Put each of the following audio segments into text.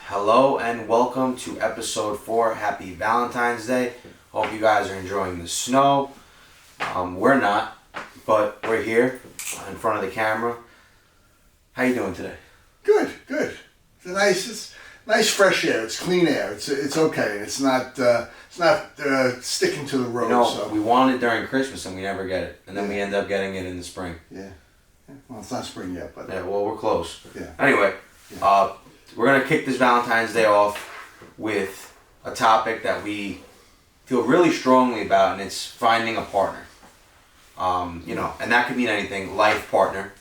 Hello and welcome to episode 4. Happy Valentine's Day. Hope you guys are enjoying the snow. We're not, but we're here in front of the camera. How you doing today? Good. It's nice fresh air. It's clean air. It's okay. It's not sticking to the road. So. We want it during Christmas and we never get it, and then we end up getting it in the spring. Yeah. Well, it's not spring yet, but yeah. Well, we're close. Yeah. Anyway, we're gonna kick this Valentine's Day off with a topic that we feel really strongly about, and it's finding a partner. And that could mean anything: life partner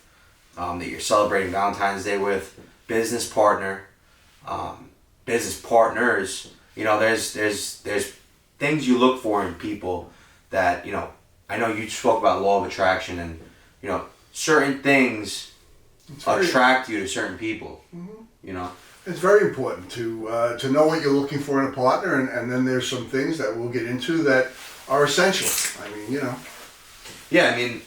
that you're celebrating Valentine's Day with, business partner, business partners. There's things you look for in people that I know you spoke about law of attraction, and certain things attract you to certain people. Mm-hmm. It's very important to know what you're looking for in a partner, and then there's some things that we'll get into that are essential. Yeah,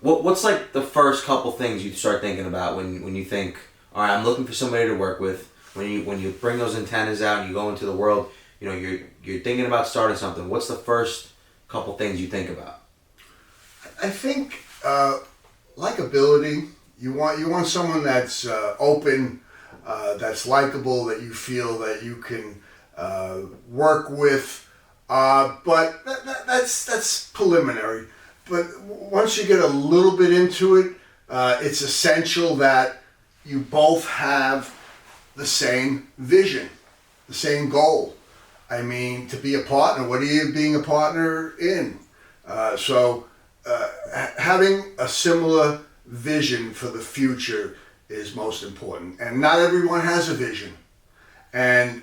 what's like the first couple things you start thinking about when you think, all right, I'm looking for somebody to work with. When you bring those antennas out and you go into the world, you're thinking about starting something. What's the first couple things you think about? I think likability. You want someone that's open, that's likable, that you feel that you can work with. But that's preliminary. But once you get a little bit into it, it's essential that you both have the same vision, the same goal. To be a partner, what are you being a partner in? Having a similar vision for the future is most important. And not everyone has a vision. And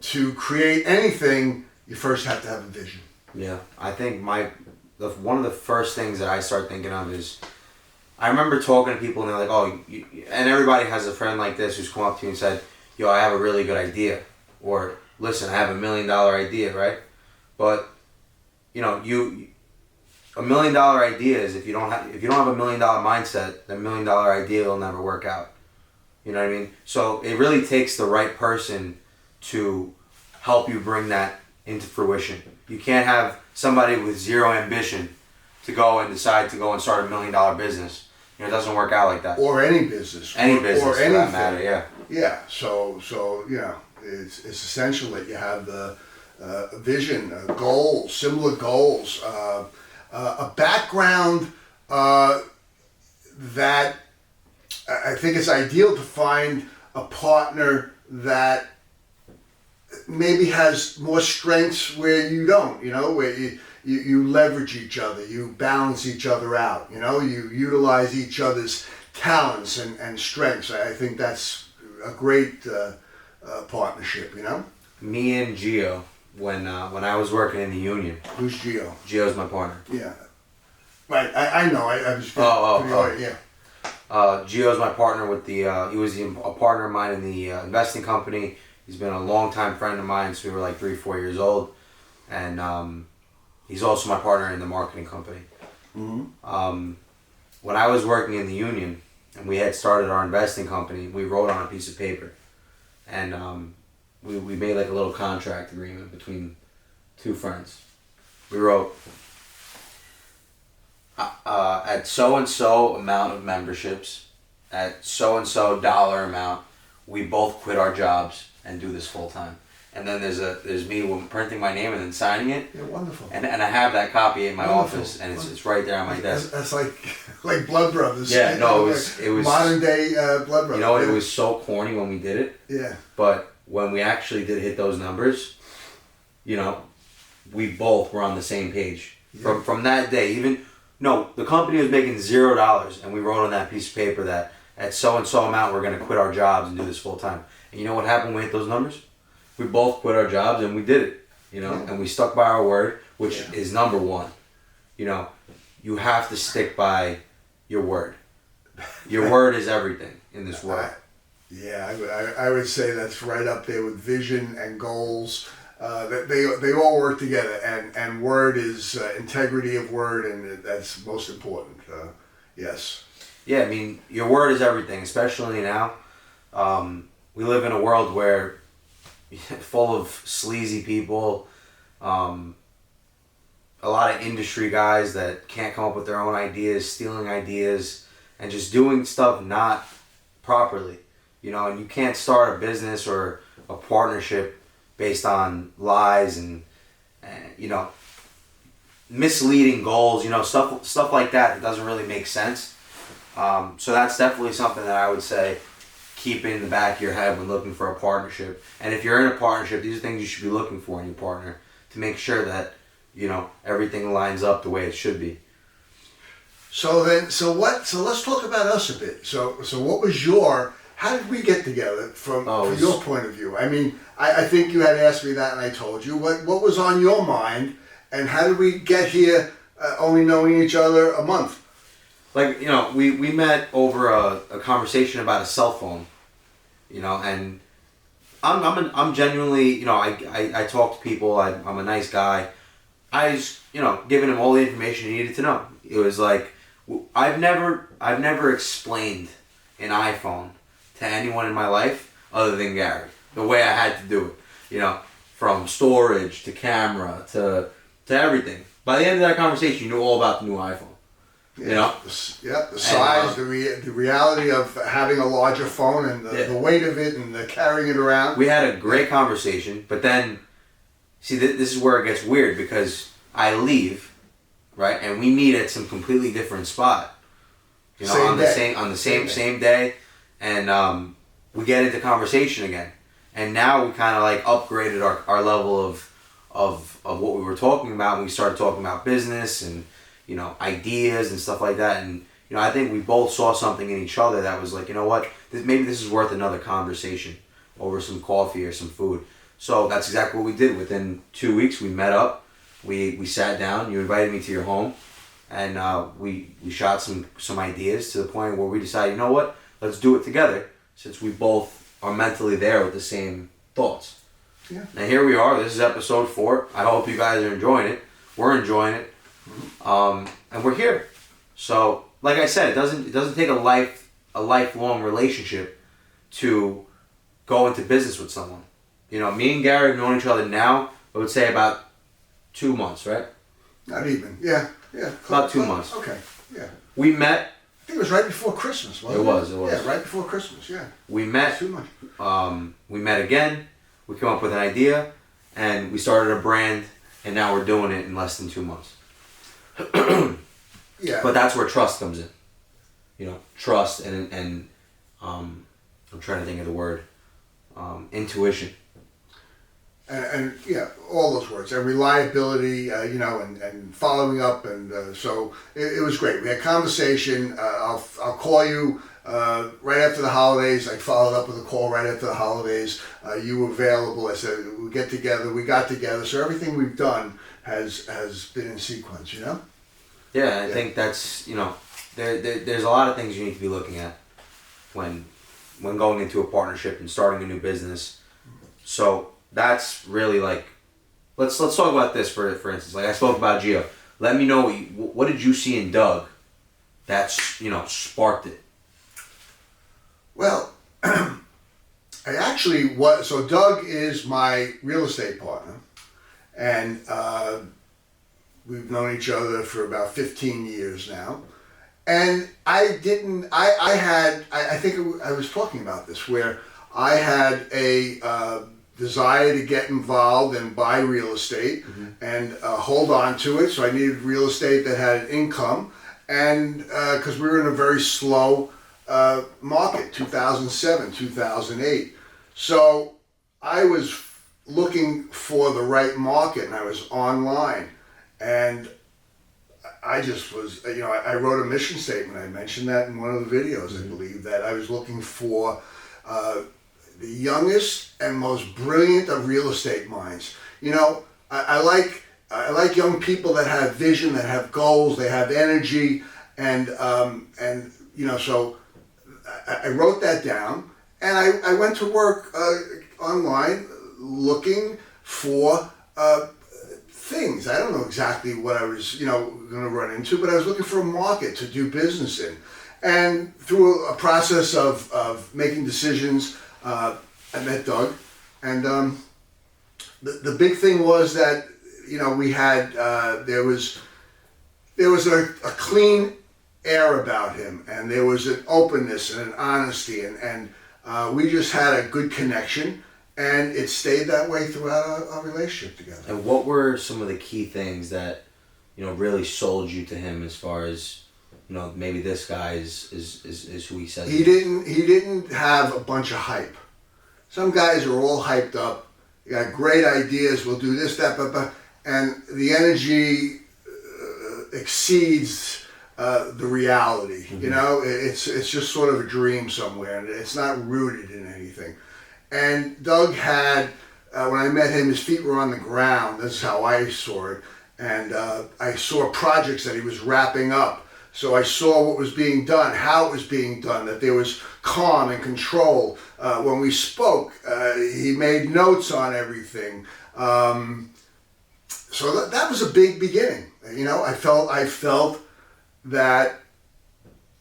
to create anything, you first have to have a vision. Yeah, I think one of the first things that I start thinking of is, I remember talking to people and they're like, and everybody has a friend like this who's come up to you and said, yo, I have a really good idea. Or, listen, I have $1 million idea, right? But, $1 million idea is if you don't have $1 million mindset, the $1 million idea will never work out. You know what I mean? So it really takes the right person to help you bring that into fruition. You can't have somebody with zero ambition to go and decide to go and start $1 million business. It doesn't work out like that. Or any business. Any business or for anything. that matter, yeah. Yeah, so it's essential that you have the vision, goals, similar goals, a background that I think it's ideal to find a partner that maybe has more strengths where you don't, where you leverage each other, you balance each other out, you utilize each other's talents and strengths. I think that's a great partnership, Me and Gio, when I was working in the union. Who's Gio? Gio's my partner. Yeah. Right, I know. I was yeah. Gio's my partner with the, he was a partner of mine in the investing company. He's been a longtime friend of mine since we were like 3-4 years old. And he's also my partner in the marketing company. Mm-hmm. When I was working in the union and we had started our investing company, we wrote on a piece of paper. And we made like a little contract agreement between two friends. We wrote, at so-and-so amount of memberships, at so-and-so dollar amount, we both quit our jobs and do this full time. And then there's me printing my name and then signing it. Yeah, wonderful. And I have that copy in my office, and it's right there on my desk. That's like Blood Brothers. Yeah, no, it was modern day Blood Brothers. It was so corny when we did it. Yeah. But when we actually did hit those numbers, we both were on the same page. Yeah. From that day, the company was making $0, and we wrote on that piece of paper that at so and so amount we're going to quit our jobs and do this full time. And you know what happened when we hit those numbers? We both quit our jobs and we did it, and we stuck by our word, which is number one. You have to stick by your word. Your word is everything in this world. I would say that's right up there with vision and goals. They all work together, and word is integrity of word, and that's most important. Yes. Yeah, your word is everything, especially now. we live in a world where full of sleazy people, a lot of industry guys that can't come up with their own ideas, stealing ideas, and just doing stuff not properly. And you can't start a business or a partnership based on lies and misleading goals, stuff like that doesn't really make sense. So that's definitely something that I would say keep in the back of your head when looking for a partnership. And if you're in a partnership, these are things you should be looking for in your partner to make sure that everything lines up the way it should be. So let's talk about us a bit. So what was how did we get together from your point of view? I mean, I think you had asked me that and I told you. What was on your mind and how did we get here only knowing each other a month? Like, we met over a conversation about a cell phone, and I'm genuinely, I talk to people, I'm a nice guy. I was, giving him all the information he needed to know. It was like, I've never explained an iPhone to anyone in my life other than Gary. The way I had to do it, from storage to camera to everything. By the end of that conversation, you knew all about the new iPhone. The size, the reality of having a larger phone and the weight of it and the carrying it around. We had a great conversation, but then, see, this is where it gets weird because I leave, right, and we meet at some completely different spot, on the same day, and we get into conversation again, and now we kind of like upgraded our level of what we were talking about, and we started talking about business and ideas and stuff like that. And, I think we both saw something in each other that was like, what, maybe this is worth another conversation over some coffee or some food. So that's exactly what we did. Within 2 weeks, we met up, we sat down, you invited me to your home, and we shot some ideas to the point where we decided, what, let's do it together since we both are mentally there with the same thoughts. Yeah. And here we are. This is episode 4. I hope you guys are enjoying it. We're enjoying it. And we're here. So, like I said, it doesn't take a lifelong relationship to go into business with someone. Me and Gary have known each other now, I would say about 2 months, right? Not even. Yeah. About 2 months. Okay. Yeah. We met. I think it was right before Christmas, wasn't it? It was. Yeah, right before Christmas. Yeah. We met. Too much. We met again. We came up with an idea, and we started a brand, and now we're doing it in less than 2 months. Yeah. But that's where trust comes in. Trust and I'm trying to think of the word, intuition. And all those words, and reliability, and following up, and so it was great. We had conversation. I'll call you right after the holidays. I followed up with a call right after the holidays. You were available. I said we get together. We got together. So everything we've done has been in sequence. Yeah, I think that's there's a lot of things you need to be looking at when going into a partnership and starting a new business. So that's really like, let's talk about this for instance. Like I spoke about Gio. Let me know what did you see in Doug that sparked it. Well, so Doug is my real estate partner, and we've known each other for about 15 years now. And I was talking about this, where I had a desire to get involved and buy real estate and hold on to it. So I needed real estate that had income. And because we were in a very slow market, 2007, 2008. So I was looking for the right market, and I was online. And I just was, I wrote a mission statement. I mentioned that in one of the videos, I believe, that I was looking for the youngest and most brilliant of real estate minds. I like young people that have vision, that have goals, they have energy, and so I wrote that down, and I went to work online looking for things. I don't know exactly what I was, going to run into, but I was looking for a market to do business in. And through a process of making decisions, I met Doug, and the big thing was that we had there was a clean air about him, and there was an openness and an honesty, and we just had a good connection, and it stayed that way throughout our relationship together. And what were some of the key things that really sold you to him, as far as maybe this guy is who he says he didn't have a bunch of hype. Some guys are all hyped up. You got great ideas. We'll do this, that, but and the energy exceeds the reality. Mm-hmm. It's just sort of a dream somewhere, and it's not rooted in anything. And Doug had, when I met him, his feet were on the ground. That's how I saw it. And I saw projects that he was wrapping up. So I saw what was being done, how it was being done, that there was calm and control. When we spoke, he made notes on everything. So that was a big beginning. I felt that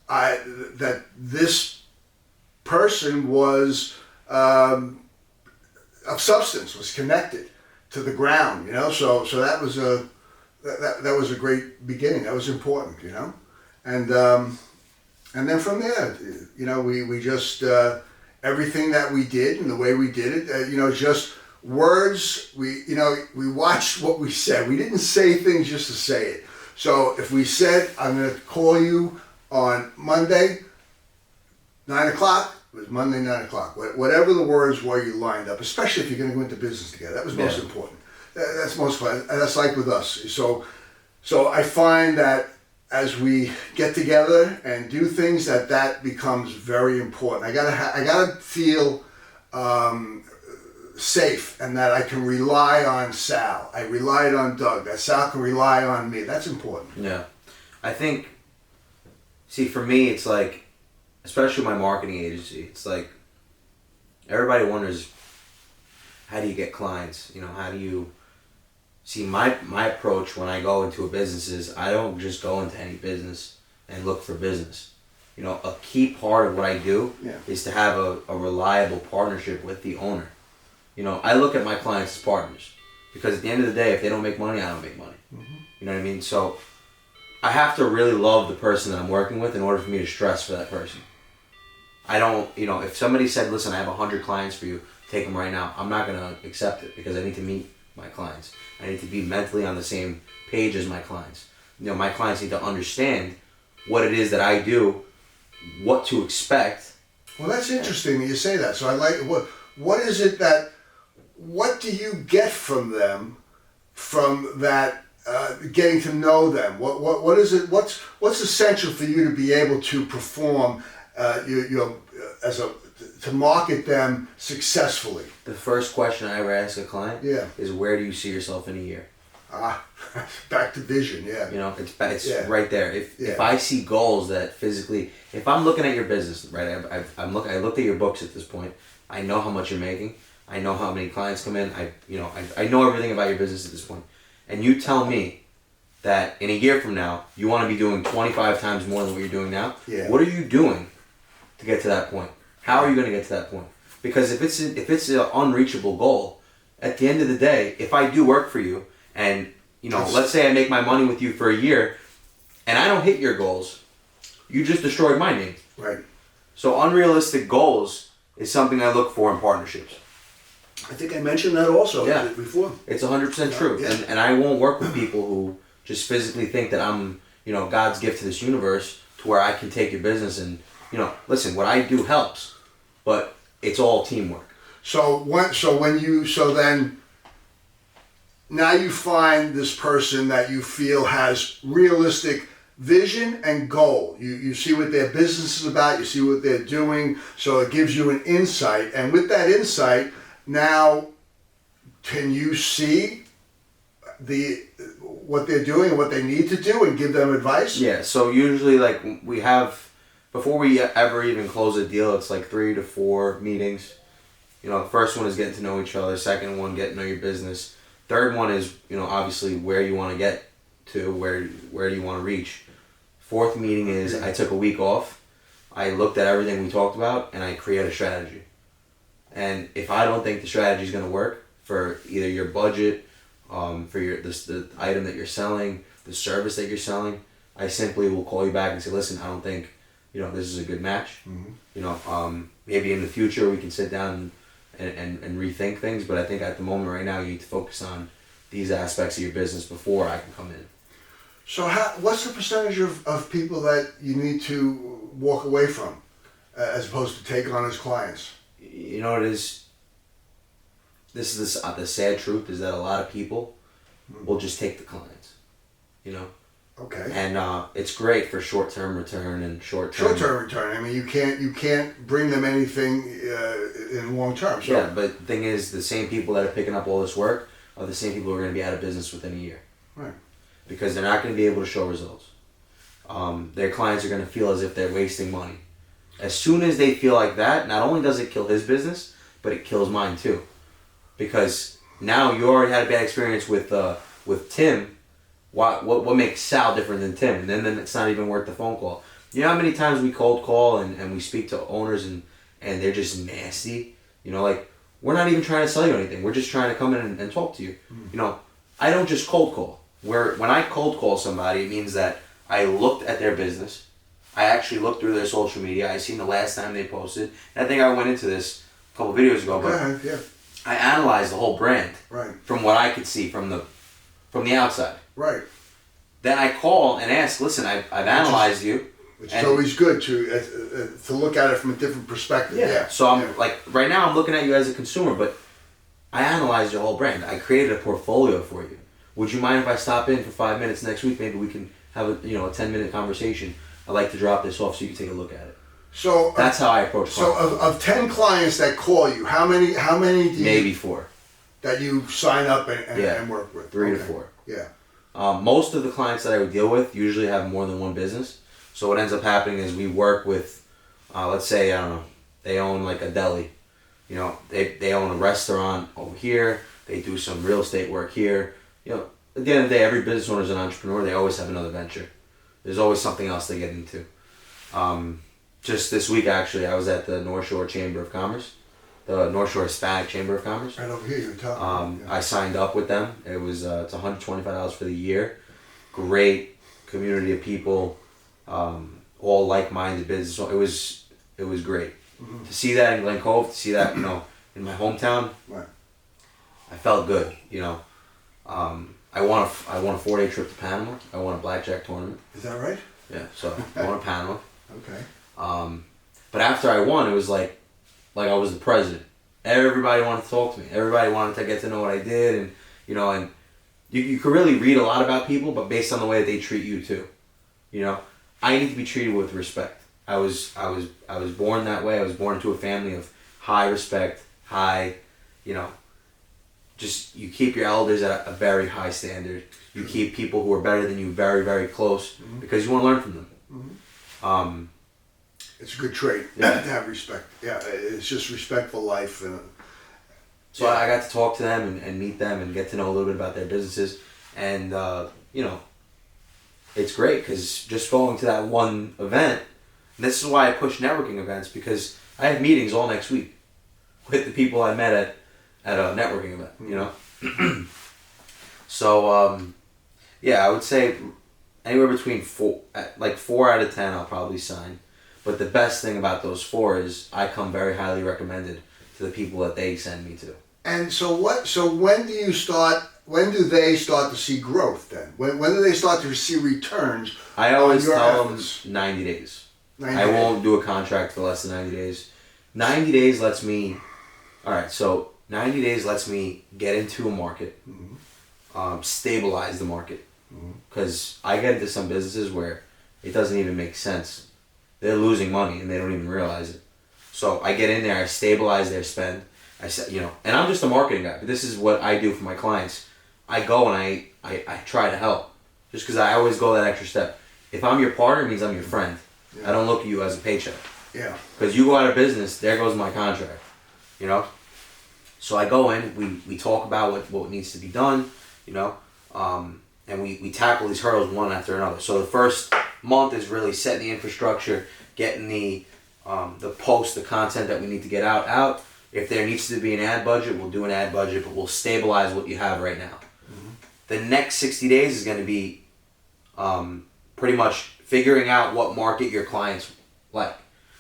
that this person was of substance, was connected to the ground. So that was a great beginning. That was important. And then from there, we just everything that we did and the way we did it, just words. We watched what we said. We didn't say things just to say it. So if we said, I'm going to call you on Monday, 9 o'clock, it was Monday, 9 o'clock. Whatever the words were, you lined up, especially if you're going to go into business together. That was most important. That's most fun. And that's like with us. So I find that as we get together and do things, that becomes very important. I gotta feel safe, and that I can rely on Sal. I relied on Doug. That Sal can rely on me. That's important. Yeah, I think. See, for me, it's like, especially my marketing agency, it's like everybody wonders, how do you get clients? How do you see? My approach when I go into a business is, I don't just go into any business and look for business. A key part of what I do is to have a reliable partnership with the owner. I look at my clients as partners, because at the end of the day, if they don't make money, I don't make money. Mm-hmm. You know what I mean? So I have to really love the person that I'm working with in order for me to stress for that person. I don't, if somebody said, listen, I have 100 clients for you, take them right now, I'm not going to accept it, because I need to meet my clients. I need to be mentally on the same page as my clients. My clients need to understand what it is that I do, what to expect. Well, that's interesting that you say that. So I like, what is it that, what do you get from them, from that, getting to know them? What is it, what's essential for you to be able to perform, to market them successfully? The first question I ever ask a client is, where do you see yourself in a year? Back to vision, yeah. It's right there. If I see goals that physically, if I'm looking at your business, right, I looked at your books at this point. I know how much you're making. I know how many clients come in. I know everything about your business at this point. And you tell me that in a year from now, you want to be doing 25 times more than what you're doing now. Yeah. What are you doing to get to that point? How are you going to get to that point? Because if it's an unreachable goal, at the end of the day, if I do work for you, and let's say I make my money with you for a year, and I don't hit your goals, you just destroyed my name. Right. So unrealistic goals is something I look for in partnerships. I think I mentioned that also before. It's 100% true. Yeah. And I won't work with people who just physically think that I'm, God's gift to this universe, to where I can take your business and, listen, what I do helps, but it's all teamwork. So then now you find this person that you feel has realistic vision and goal. You see what their business is about, you see what they're doing, so it gives you an insight. And with that insight, now can you see what they're doing and what they need to do and give them advice? Yeah, so usually we have, before we ever even close a deal, it's 3 to 4 meetings. The first one is getting to know each other, second one, getting to know your business. Third one is, obviously where you want to get to, where do you want to reach. Fourth meeting is, I took a week off, I looked at everything we talked about, and I created a strategy. And if I don't think the strategy is going to work for either your budget, for the item that you're selling, the service that you're selling, I simply will call you back and say, listen, I don't think, this is a good match. Maybe in the future we can sit down and rethink things, but I think at the moment right now you need to focus on these aspects of your business before I can come in. So what's the percentage of people that you need to walk away from as opposed to take on as clients? You know what it is? This is the sad truth is that a lot of people will just take the clients, Okay. And it's great for short-term return and short-term return. I mean, you can't bring them anything in long term. So. Yeah, but the thing is, the same people that are picking up all this work are the same people who are going to be out of business within a year. Right. Because they're not going to be able to show results. Their clients are going to feel as if they're wasting money. As soon as they feel like that, not only does it kill his business, but it kills mine too. Because now you already had a bad experience with Tim. What makes Sal different than Tim? And then it's not even worth the phone call. You know how many times we cold call and we speak to owners and they're just nasty? We're not even trying to sell you anything. We're just trying to come in and talk to you. I don't just cold call. When I cold call somebody, it means that I looked at their business. I actually looked through their social media. I seen the last time they posted. And I think I went into this a couple videos ago, but yeah. I analyzed the whole brand from what I could see from the outside. Right. Then I call and ask, listen, I've analyzed you. Which is always good to look at it from a different perspective. Yeah. So right now I'm looking at you as a consumer, but I analyzed your whole brand. I created a portfolio for you. Would you mind if I stop in for 5 minutes next week? Maybe we can have a 10-minute conversation. I'd like to drop this off so you can take a look at it. So that's how I approach clients. So of 10 clients that call you, how many do you... Maybe 4. That you sign up and work with? 3 to 4. Yeah. Most of the clients that I would deal with usually have more than one business. So what ends up happening is we work with, let's say, I don't know, they own like a deli. They own a restaurant over here. They do some real estate work here. At the end of the day, every business owner is an entrepreneur. They always have another venture. There's always something else they get into. Just this week, actually, I was at the North Shore Chamber of Commerce, the North Shore Hispanic Chamber of Commerce. Right over here, you're talking. I signed up with them. It was it's $125 for the year. Great community of people, all like-minded business. It was great to see that in Glen Cove, to see that in my hometown. Right. I felt good. I won a 4-day trip to Panama. I won a blackjack tournament. Is that right? Yeah. So I won to Panama. Okay. But after I won, it was like I was the president. Everybody wanted to talk to me. Everybody wanted to get to know what I did, and you could really read a lot about people, but based on the way that they treat you too. I need to be treated with respect. I was born that way. I was born into a family of high respect, just you keep your elders at a very high standard. You keep people who are better than you very, very close because you want to learn from them. It's a good trait to have respect. Yeah, it's just respectful life. So I got to talk to them and meet them and get to know a little bit about their businesses. And, it's great because just going to that one event, and this is why I push networking events, because I have meetings all next week with the people I met at a networking event, So, I would say anywhere between 4 out of 10 I'll probably sign. But the best thing about those 4 is I come very highly recommended to the people that they send me to. And so when do they start to see growth then? When do they start to see returns? I always tell them 90 days. 90 I days. won't do a contract for less than 90 days. 90 days lets me, 90 days lets me get into a market, stabilize the market. Because I get into some businesses where it doesn't even make sense. They're losing money and they don't even realize it. So I get in there, I stabilize their spend. I said, and I'm just a marketing guy, but this is what I do for my clients. I go and I try to help, just because I always go that extra step. If I'm your partner, it means I'm your friend. Yeah. I don't look at you as a paycheck. Yeah. Because you go out of business, there goes my contract. So I go in, we talk about what needs to be done, and we tackle these hurdles one after another. So the first month is really setting the infrastructure, getting the post, the content that we need to get out. If there needs to be an ad budget, we'll do an ad budget, but we'll stabilize what you have right now. The next 60 days is going to be pretty much figuring out what market your clients like.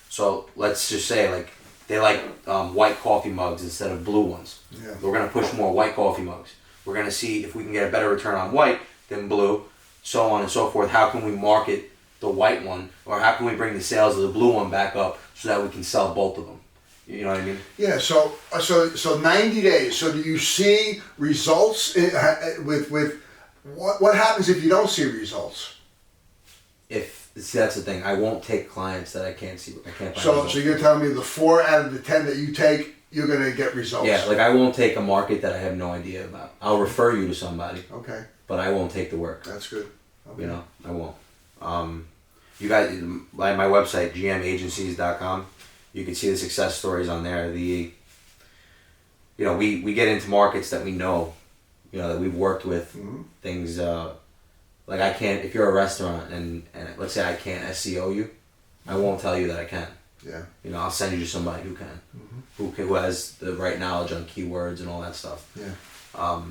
So let's just say like they like white coffee mugs instead of blue ones. Yeah. We're going to push more white coffee mugs. We're going to see if we can get a better return on white than blue, so on and so forth. How can we market the white one, or how can we bring the sales of the blue one back up so that we can sell both of them? You know what I mean? Yeah. So 90 days. So do you see results with what happens if you don't see results? See, that's the thing. I won't take clients that I can't see. I can't find So results. so you're telling me the 4 out of the 10 that you take, you're gonna get results. Yeah, like I won't take a market that I have no idea about. I'll refer you to somebody. Okay. But I won't take the work. That's good. Okay. You know, I won't. You guys, like my website, gmagencies.com. You can see the success stories on there. We get into markets that we know, that we've worked with. Mm-hmm. Things like I can't. If you're a restaurant and let's say I can't SEO you, I won't tell you that I can. Yeah. I'll send you to somebody who can, who has the right knowledge on keywords and all that stuff. Yeah. All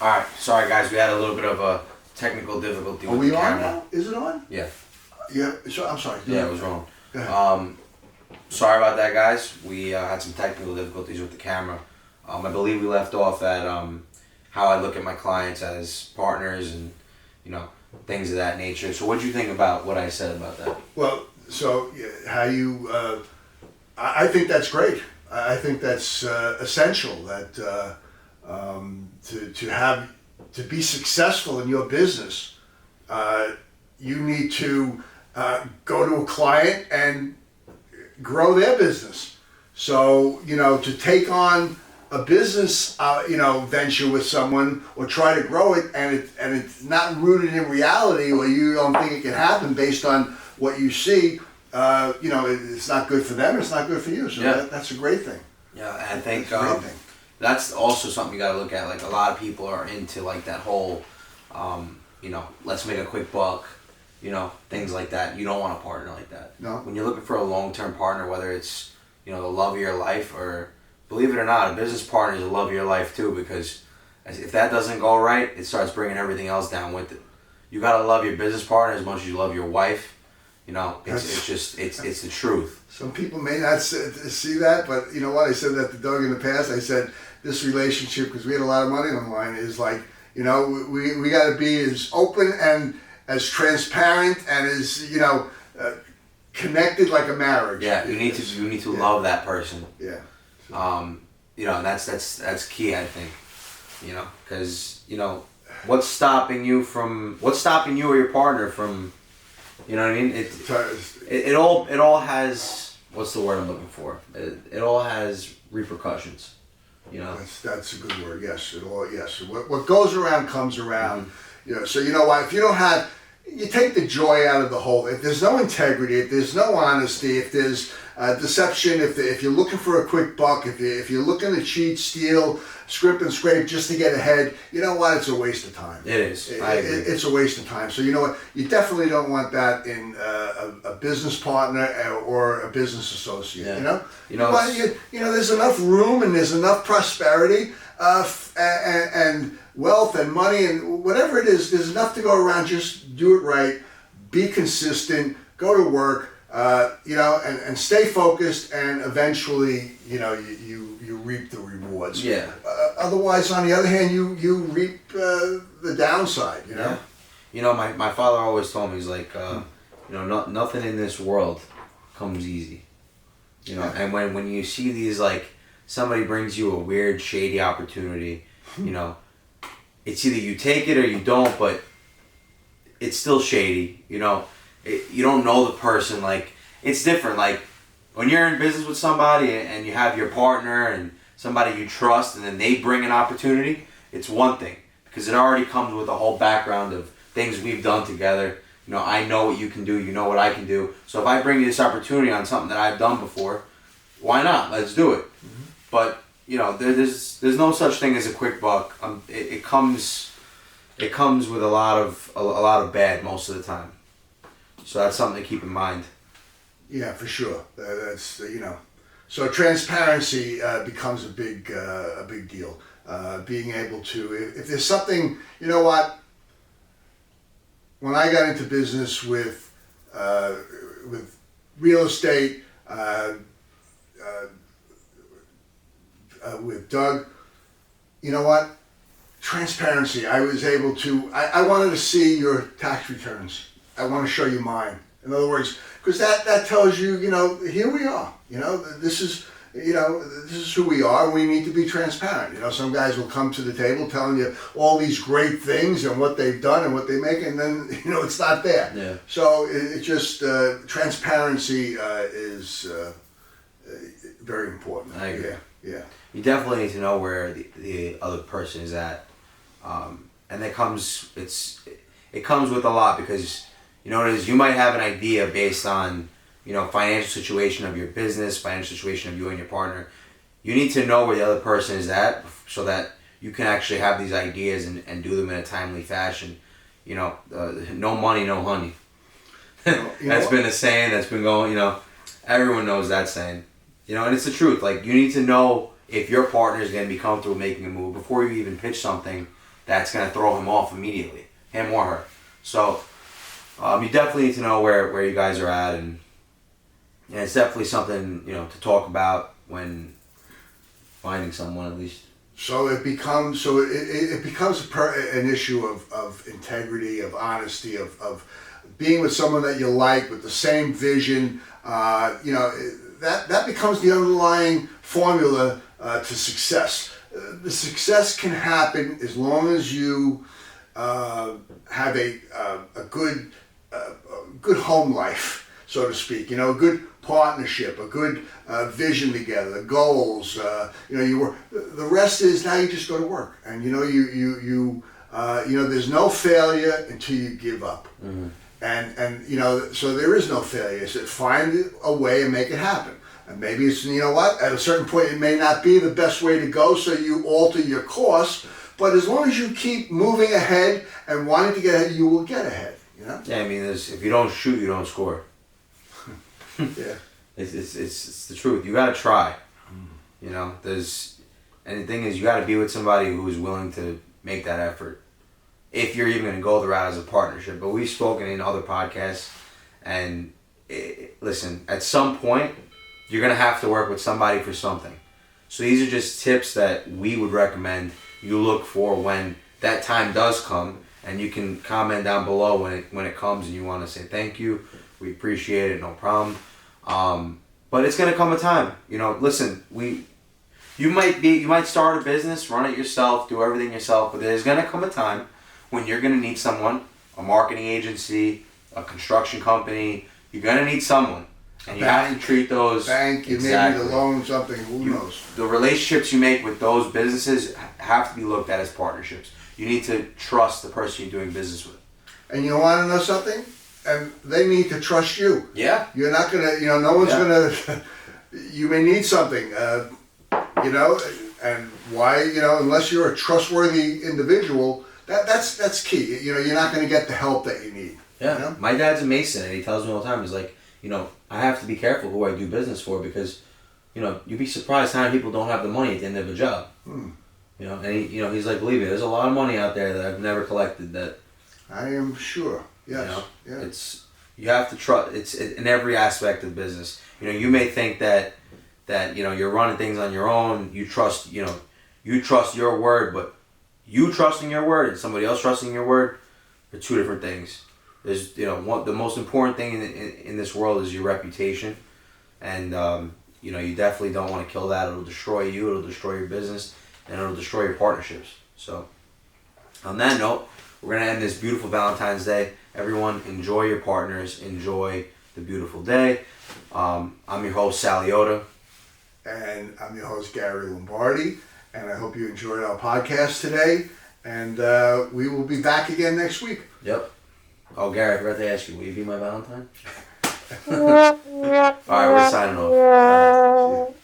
right, sorry guys, we had a little bit of a technical difficulty. Are with we the on camera. now? Is it on? Yeah. Yeah. So I'm sorry. Yeah, it was wrong. Go ahead. Sorry about that, guys. We had some technical difficulties with the camera. I believe we left off at how I look at my clients as partners and things of that nature. So, what do you think about what I said about that? Well, so how you? I think that's great. I think that's essential. That to be successful in your business, you need to go to a client and grow their business. So to take on a business venture with someone or try to grow it and it's not rooted in reality, or you don't think it can happen based on what you see, it's not good for them, it's not good for you. So that's a great thing. Yeah, I think That's a great thing. that's also something you got to look at. Like a lot of people are into like that whole, let's make a quick buck, things like that. You don't want a partner like that. No. When you're looking for a long-term partner, whether it's the love of your life, or believe it or not, a business partner is the love of your life too, because if that doesn't go right, it starts bringing everything else down with it. You gotta love your business partner as much as you love your wife. It's the truth. Some people may not see that, but you know what? I said that to Doug in the past. I said this relationship, because we had a lot of money on the line, is like, we got to be as open and as transparent and as connected like a marriage. Yeah, you need to love that person. Yeah. And that's key, I think. Because what's stopping you or your partner from, you know what I mean? It all has, what's the word I'm looking for? It all has repercussions. That's a good word. Yes, yes. What goes around comes around. Mm-hmm. So if you don't have, you take the joy out of the whole. If there's no integrity, if there's no honesty, if there's deception, if you're looking for a quick buck, if you're looking to cheat, steal, scrimp and scrape just to get ahead, you know what? It's a waste of time. It is. I agree. It's a waste of time. So you know what? You definitely don't want that in a business partner or a business associate. Yeah. There's enough room and there's enough prosperity and wealth and money and whatever it is. There's enough to go around. Just do it right. Be consistent. Go to work. And stay focused, and eventually, you reap the rewards. Yeah. Otherwise, on the other hand, you reap the downside. Yeah. My father always told me, he's like, nothing in this world comes easy. And when you see these, like, somebody brings you a weird, shady opportunity, it's either you take it or you don't, but it's still shady. You don't know the person. Like, it's different. Like, when you're in business with somebody and you have your partner and somebody you trust, and then they bring an opportunity, it's one thing, because it already comes with a whole background of things we've done together. I know what you can do, you know what I can do. So if I bring you this opportunity on something that I've done before, why not? Let's do it. Mm-hmm. But there's no such thing as a quick buck. It comes with a lot of bad most of the time. So that's something to keep in mind. Yeah, for sure. That's So transparency becomes a big deal. Being able to, if there's something, you know what? When I got into business with real estate, with Doug, you know what? Transparency. I was able to. I wanted to see your tax returns. I want to show you mine. In other words, because that tells you, you know, here we are. You know, this is who we are. We need to be transparent. You know, some guys will come to the table telling you all these great things and what they've done and what they make, and then, you know, it's not there. Yeah. So it just transparency is very important. I agree. Yeah. You definitely need to know where the other person is at, and it comes with a lot, because you know what it is. You might have an idea based on, you know, financial situation of your business, financial situation of you and your partner. You need to know where the other person is at so that you can actually have these ideas and do them in a timely fashion. You know, no money, no honey. That's been a saying that's been going, you know, everyone knows that saying. You know, and it's the truth. Like, you need to know if your partner is going to be comfortable making a move before you even pitch something that's going to throw him off immediately, him or her. So, you definitely need to know where you guys are at, and it's definitely something, you know, to talk about when finding someone, at least. So it becomes an issue of integrity, of honesty, of being with someone that you like with the same vision. You know, that becomes the underlying formula to success. The success can happen as long as you have a good home life, so to speak. You know, a good partnership, a good vision together, goals. You know, the rest is now you just go to work, and you know you know there's no failure until you give up. Mm-hmm. And you know, so there is no failure. So find a way and make it happen. And maybe it's, you know what, at a certain point it may not be the best way to go, so you alter your course. But as long as you keep moving ahead and wanting to get ahead, you will get ahead. You know? Yeah, I mean, if you don't shoot, you don't score. Yeah. It's the truth. You got to try. You know, and the thing is, you got to be with somebody who's willing to make that effort. If you're even going to go the route as a partnership. But we've spoken in other podcasts, and listen, at some point, you're going to have to work with somebody for something. So these are just tips that we would recommend you look for when that time does come, and you can comment down below when it comes and you want to say thank you. We appreciate it, no problem. But it's going to come a time. You know, listen, you might start a business, run it yourself, do everything yourself, but there's going to come a time when you're going to need someone, a marketing agency, a construction company. You're going to need someone. And you have to treat those... Bank, you maybe the loan, something, who knows? The relationships you make with those businesses have to be looked at as partnerships. You need to trust the person you're doing business with. And you want to know something? And they need to trust you. Yeah. You're not going to, you know, no one's going to... You may need something, you know, and why, you know, unless you're a trustworthy individual, that's key. You know, you're not going to get the help that you need. Yeah. You know? My dad's a Mason, and he tells me all the time, he's like, you know, I have to be careful who I do business for, because, you know, you'd be surprised how many people don't have the money at the end of a job. You know, and he's like, believe me, there's a lot of money out there that I've never collected that. I am sure. Yes. You know, yeah. You have to trust. It's in every aspect of business. You know, you may think that you know you're running things on your own. You trust your word, but you trusting your word and somebody else trusting your word are two different things. There's, you know, the most important thing in this world is your reputation, and you know, you definitely don't want to kill that. It'll destroy you. It'll destroy your business, and it'll destroy your partnerships. So, on that note, we're gonna end this beautiful Valentine's Day. Everyone, enjoy your partners. Enjoy the beautiful day. I'm your host, Sal Yoda. And I'm your host, Gary Lombardi. And I hope you enjoyed our podcast today. And we will be back again next week. Yep. Oh, Gary, I forgot to ask you, will you be my Valentine? All right, we're signing off. All right, see ya.